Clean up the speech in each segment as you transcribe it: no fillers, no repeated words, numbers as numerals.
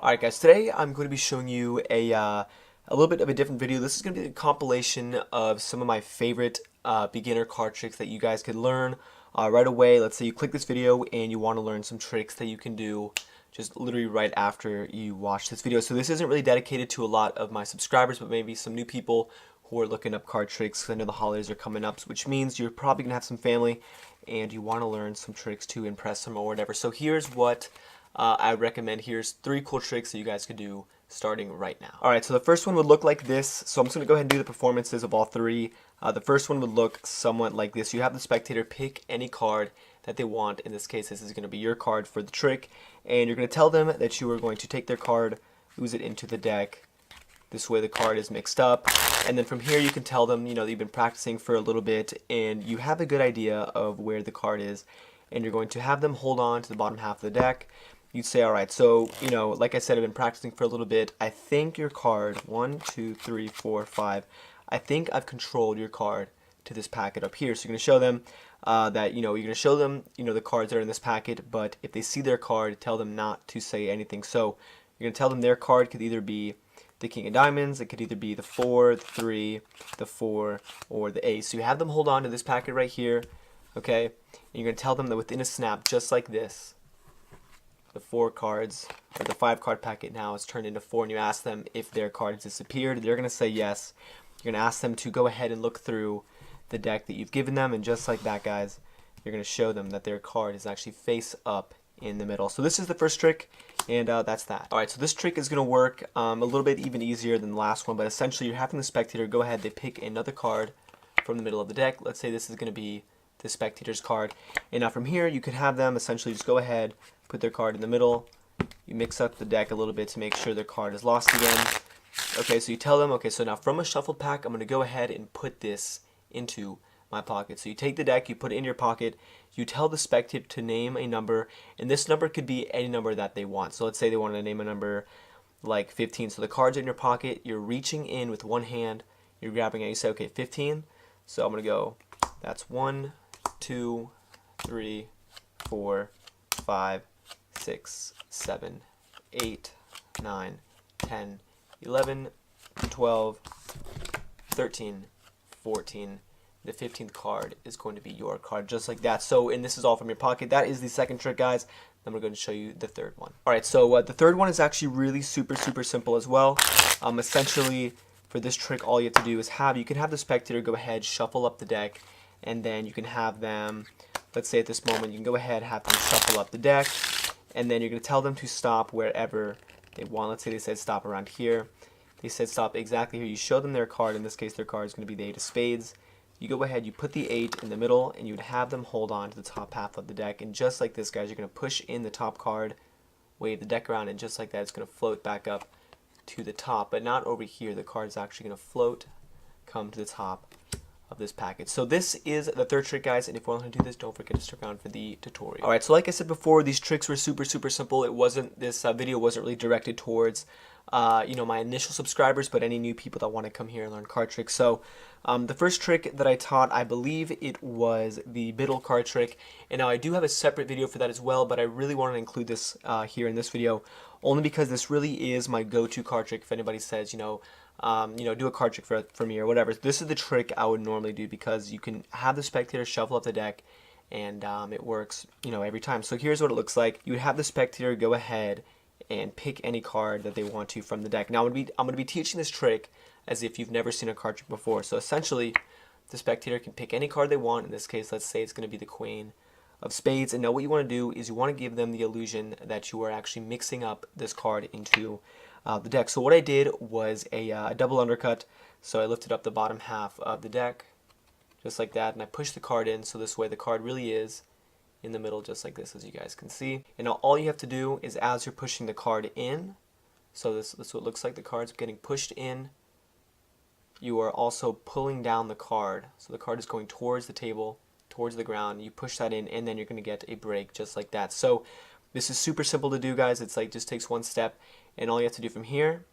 Alright guys, today I'm going to be showing you a little bit of a different video. This is going to be a compilation of some of my favorite beginner card tricks that you guys could learn right away. Let's say you click this video and you want to learn some tricks that you can do just literally right after you watch this video. So this isn't really dedicated to a lot of my subscribers, but maybe some new people who are looking up card tricks. I know the holidays are coming up, which means you're probably going to have some family and you want to learn some tricks to impress them or whatever. So here's what I recommend. Here's 3 cool tricks that you guys could do starting right now. Alright, so the first one would look like this. So I'm just going to go ahead and do the performances of all 3. The first one would look somewhat like this. You have the spectator pick any card that they want. In this case, this is going to be your card for the trick. And you're going to tell them that you are going to take their card, ooze it into the deck. This way the card is mixed up. And then from here you can tell them, that you've been practicing for a little bit and you have a good idea of where the card is. And you're going to have them hold on to the bottom half of the deck. You'd say, alright, so, like I said, I've been practicing for a little bit. I think your card, 1, 2, 3, 4, 5, I think I've controlled your card to this packet up here. So you're going to show them that, you're going to show them, the cards that are in this packet, but if they see their card, tell them not to say anything. So you're going to tell them their card could either be the King of Diamonds, it could either be the 4, the 3, the 4, or the Ace. So you have them hold on to this packet right here, okay? And you're going to tell them that within a snap, just like this, the 4 cards, or the 5 card packet now is turned into 4, and you ask them if their card has disappeared. They're going to say yes. You're going to ask them to go ahead and look through the deck that you've given them, and just like that, guys, you're going to show them that their card is actually face up in the middle. So this is the first trick, and that's that. Alright, so this trick is going to work a little bit even easier than the last one, but essentially you're having the spectator go ahead, they pick another card from the middle of the deck. Let's say this is going to be the spectator's card, and now from here you could have them essentially just go ahead, put their card in the middle, you mix up the deck a little bit to make sure their card is lost again. Okay, so you tell them, okay, so now from a shuffled pack, I'm going to go ahead and put this into my pocket. So you take the deck, you put it in your pocket, you tell the spectator to name a number, and this number could be any number that they want. So let's say they want to name a number like 15. So the card's in your pocket, you're reaching in with one hand, you're grabbing it, you say, okay, 15. So I'm going to go, that's 1, 2, 3, 4, 5, 6, 7, 8, 9, 10, 11, 12, 13, 14. The 15th card is going to be your card, just like that. So, and this is all from your pocket. That is the second trick, guys. Then we're going to show you the third one. Alright, so the third one is actually really super simple as well. Essentially, for this trick, all you have to do is you can have the spectator go ahead, shuffle up the deck, and then you can have them, let's say at this moment, you can go ahead, have them shuffle up the deck, and then you're going to tell them to stop wherever they want. Let's say they said stop around here. They said stop exactly here. You show them their card. In this case, their card is going to be the 8 of spades. You go ahead, you put the 8 in the middle, and you would have them hold on to the top half of the deck. And just like this, guys, you're going to push in the top card, wave the deck around, and just like that, it's going to float back up to the top. But not over here. The card is actually going to float, come to the top of this package. So this is the third trick, guys, and if you want to do this, don't forget to stick around for the tutorial. Alright, so like I said before, these tricks were super simple. This video wasn't really directed towards my initial subscribers, but any new people that want to come here and learn card tricks. So the first trick that I taught, I believe it was the middle card trick, and now I do have a separate video for that as well, but I really wanted to include this here in this video, only because this really is my go-to card trick. If anybody says, do a card trick for me or whatever, this is the trick I would normally do, because you can have the spectator shuffle up the deck, and it works, every time. So here's what it looks like. You would have the spectator go ahead and pick any card that they want to from the deck. Now I'm going to be teaching this trick as if you've never seen a card trick before. So essentially, the spectator can pick any card they want. In this case, let's say it's going to be the Queen of Spades. And now what you want to do is you want to give them the illusion that you are actually mixing up this card into the deck. So what I did was a double undercut. So I lifted up the bottom half of the deck, just like that, and I pushed the card in, so this way the card really is in the middle, just like this, as you guys can see. And now all you have to do is, as you're pushing the card in, so this is what it looks like, the card's getting pushed in, you are also pulling down the card. So the card is going towards the table, towards the ground, you push that in, and then you're going to get a break, just like that. So this is super simple to do, guys. It's like, just takes one step, and all you have to do from here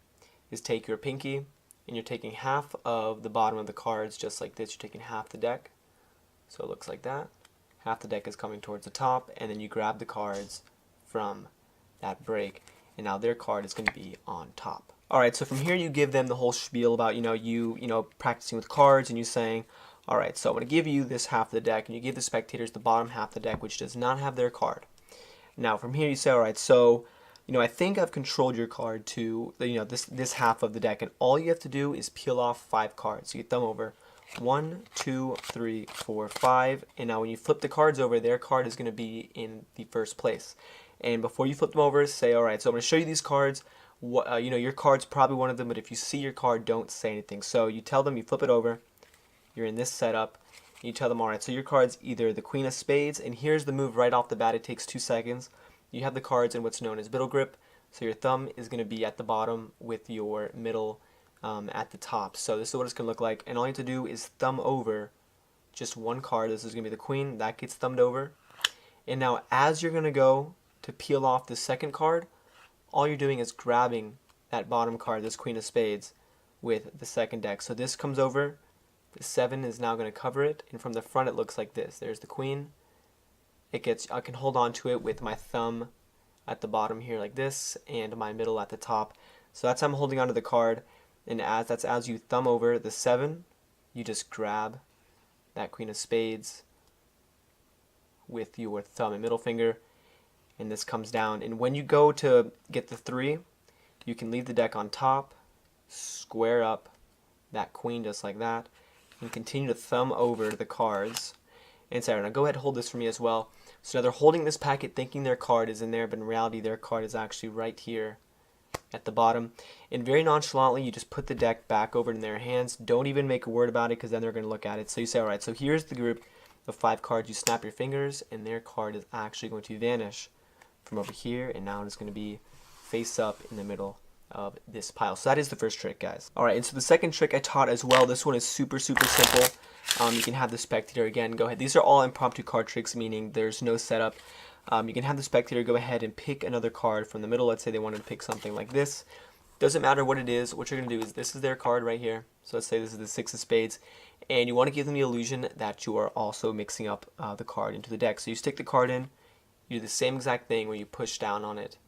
is take your pinky, and you're taking half of the bottom of the cards, just like this. You're taking half the deck, so it looks like that. Half the deck is coming towards the top, and then you grab the cards from that break. and now their card is going to be on top. Alright, so from here you give them the whole spiel about, you practicing with cards and you saying, alright, so I'm going to give you this half of the deck, and you give the spectators the bottom half of the deck, which does not have their card. Now from here you say, alright, so, I think I've controlled your card to, this half of the deck, and all you have to do is peel off 5 cards. So you thumb over 1, 2, 3, 4, 5, and now when you flip the cards over, their card is going to be in the first place. And before you flip them over, say, alright, so I'm going to show you these cards. Your card's probably one of them, but if you see your card, don't say anything. So you tell them, you flip it over, you're in this setup, and you tell them, alright, so your card's either the Queen of Spades, and here's the move right off the bat, it takes 2 seconds. You have the cards in what's known as middle grip, so your thumb is going to be at the bottom with your middle at the top. So this is what it's going to look like, and all you have to do is thumb over just one card. This is going to be the Queen, that gets thumbed over. And now as you're going to go to peel off the second card, all you're doing is grabbing that bottom card, this Queen of Spades, with the second deck. So this comes over, the 7 is now going to cover it, and from the front it looks like this. There's the Queen. I can hold on to it with my thumb at the bottom here like this, and my middle at the top. So that's how I'm holding onto the card, and as you thumb over the 7, you just grab that Queen of Spades with your thumb and middle finger, and this comes down. And when you go to get the 3, you can leave the deck on top, square up that Queen just like that, and continue to thumb over the cards. And say, now go ahead and hold this for me as well. So now they're holding this packet thinking their card is in there, but in reality their card is actually right here at the bottom. And very nonchalantly you just put the deck back over in their hands. Don't even make a word about it, because then they're going to look at it. So you say, alright, so here's the group of 5 cards. You snap your fingers, and their card is actually going to vanish from over here, and now it's going to be face up in the middle of this pile. So that is the first trick, guys. Alright, and so the second trick I taught as well. This one is super simple. You can have the spectator again go ahead. These are all impromptu card tricks, meaning there's no setup. You can have the spectator go ahead and pick another card from the middle. Let's say they wanted to pick something like this. Doesn't matter what it is. What you're going to do is, this is their card right here. So let's say this is the 6 of Spades, and you want to give them the illusion that you are also mixing up the card into the deck. So you stick the card in, you do the same exact thing where you push down on it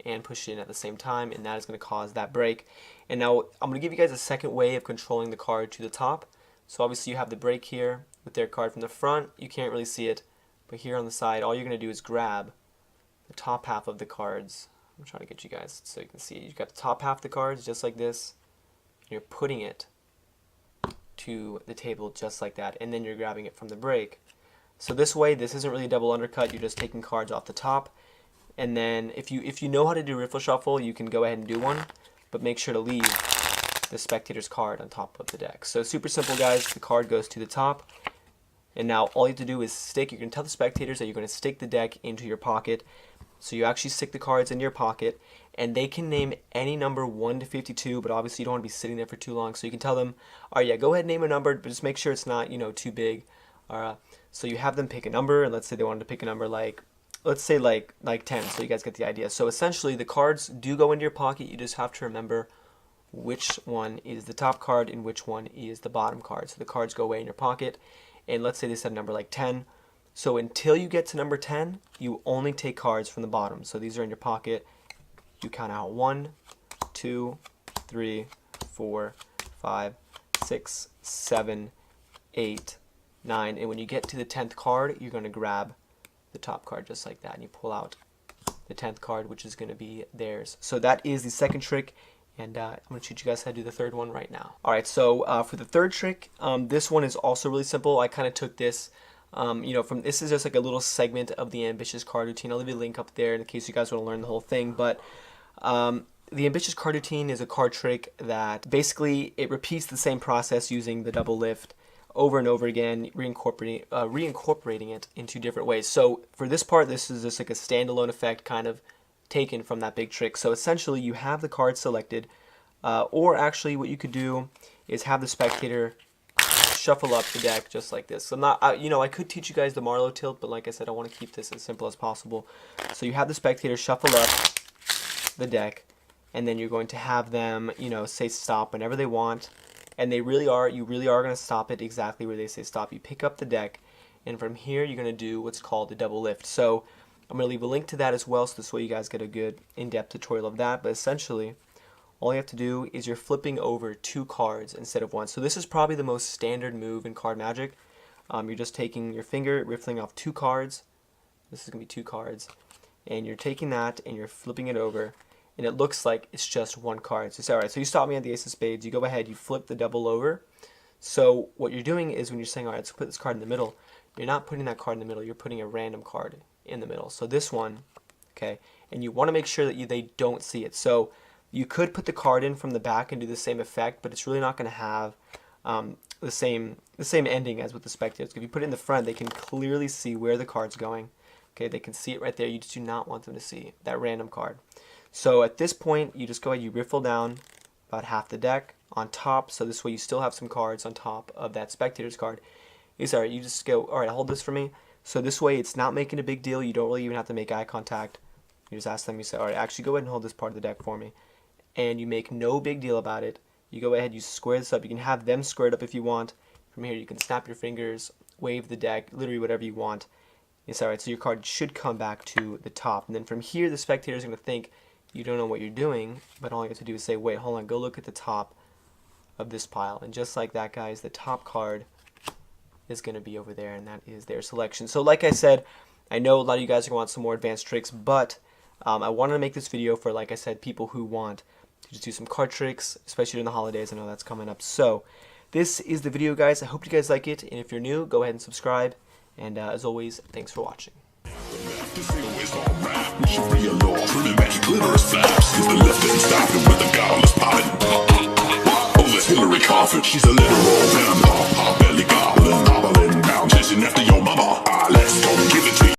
and push it in at the same time, and that is going to cause that break. And now I'm going to give you guys a second way of controlling the card to the top. So obviously you have the break here with their card from the front. You can't really see it, but here on the side, all you're going to do is grab the top half of the cards. I'm trying to get you guys so you can see. You've got the top half of the cards just like this. You're putting it to the table just like that, and then you're grabbing it from the break. So this way, this isn't really a double undercut. You're just taking cards off the top. And then if you know how to do riffle shuffle, you can go ahead and do one, but make sure to leave the spectator's card on top of the deck. So super simple, guys. The card goes to the top, and now all you have to do is stick. You can tell the spectators that you're going to stick the deck into your pocket. So you actually stick the cards in your pocket, and they can name any number 1 to 52, but obviously you don't want to be sitting there for too long. So you can tell them, all right, yeah, go ahead and name a number, but just make sure it's not, too big. So you have them pick a number, and let's say they wanted to pick a number like, let's say like 10, so you guys get the idea. So essentially the cards do go into your pocket. You just have to remember which one is the top card and which one is the bottom card. So the cards go away in your pocket, and let's say they said a number like 10. So until you get to number 10, you only take cards from the bottom. So these are in your pocket. You count out 1, 2, 3, 4, 5, 6, 7, 8, 9. And when you get to the 10th card, you're going to grab the top card just like that, and you pull out the 10th card, which is going to be theirs. So that is the second trick, and I'm going to teach you guys how to do the third one right now. Alright, so for the third trick, this one is also really simple. I kind of took this from this is just like a little segment of the ambitious card routine. I'll leave a link up there in case you guys want to learn the whole thing. But the ambitious card routine is a card trick that basically it repeats the same process using the double lift over and over again, reincorporating it into different ways. So for this part, this is just like a standalone effect kind of taken from that big trick. So essentially you have the card selected, or actually what you could do is have the spectator shuffle up the deck just like this. So I'm not, I could teach you guys the Marlowe tilt, but like I said, I want to keep this as simple as possible. So you have the spectator shuffle up the deck, and then you're going to have them, say stop whenever they want, and you really are going to stop it exactly where they say stop. You pick up the deck, and from here you're going to do what's called the double lift. So I'm going to leave a link to that as well, so this way you guys get a good in-depth tutorial of that. But essentially, all you have to do is you're flipping over 2 cards instead of 1. So this is probably the most standard move in card magic. You're just taking your finger, riffling off 2 cards. This is going to be 2 cards. And you're taking that and you're flipping it over. And it looks like it's just 1 card. So you say, alright, so you stop me at the ace of spades. You go ahead, you flip the double over. So what you're doing is when you're saying, alright, let's put this card in the middle, you're not putting that card in the middle. You're putting a random card in the middle. So this one, okay, and you want to make sure that they don't see it. So you could put the card in from the back and do the same effect, but it's really not going to have the same ending as with the spectators. If you put it in the front, they can clearly see where the card's going. Okay, they can see it right there. You just do not want them to see that random card. So at this point, you just go ahead, you riffle down about half the deck on top, so this way you still have some cards on top of that spectator's card. You say, alright, you just go, alright, hold this for me. So this way it's not making a big deal. You don't really even have to make eye contact. You just ask them, you say, alright, actually go ahead and hold this part of the deck for me. And you make no big deal about it. You go ahead, you square this up. You can have them squared up if you want. From here you can snap your fingers, wave the deck, literally whatever you want. It's alright, so your card should come back to the top. And then from here the spectator is going to think you don't know what you're doing, but all you have to do is say, wait, hold on, go look at the top of this pile. And just like that, guys, the top card is going to be over there, and that is their selection. So like I said, I know a lot of you guys are going to want some more advanced tricks, but I wanted to make this video for, like I said, people who want to just do some card tricks, especially during the holidays. I know that's coming up. So this is the video, guys. I hope you guys like it, and if you're new, go ahead and subscribe. And as always, thanks for watching. Hillary Coffin, she's a literal vampire, belly goblin, hobbling down, chasing after your mama. Let's go.